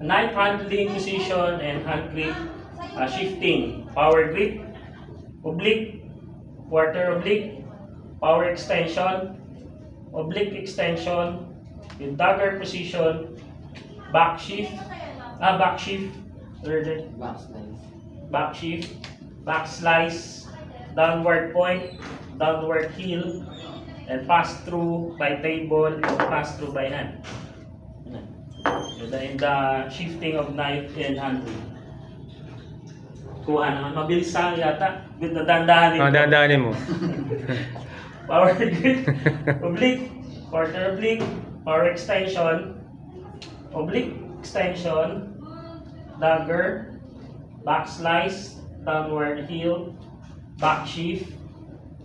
Knife handling position and hand grip shifting. Power grip, oblique, quarter oblique, power extension, oblique extension, yung dagger position, back shift, back shift, back shift, back slice, downward point, downward heel, and pass through by table and pass through by hand. In the shifting of knife and handling. Kuha naman, mabilis sa yata. Good na dandahanin mo. Dandahanin mo. Power grip, oblique, quarter oblique, power extension, oblique extension, dagger, back slice, downward heel, back shift,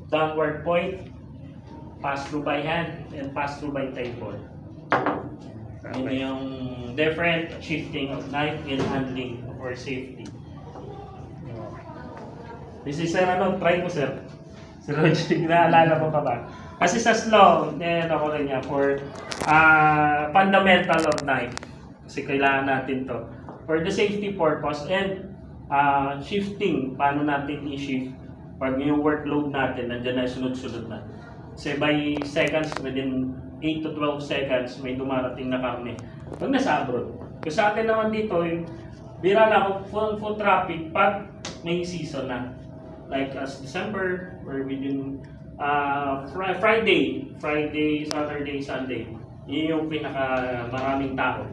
downward point, pass through by hand, and pass through by table. Yun yung different shifting of knife and handling for safety. This is try mo sir. Sir Roger, naalala mo pa ba? Kasi sa slow, ako rin niya for fundamental of knife. Kasi kailangan natin to. For the safety purpose and shifting, paano natin i-shift pag yung workload natin, nandiyan na sunod-sunod na. Kasi by seconds, within 8 to 12 seconds, may dumarating na karne. Pag nasa abroad. Kasi sa atin naman dito, bira na ako full traffic pag may season na. Like as December, or within Friday, Saturday, Sunday. Yun yung pinaka maraming tao.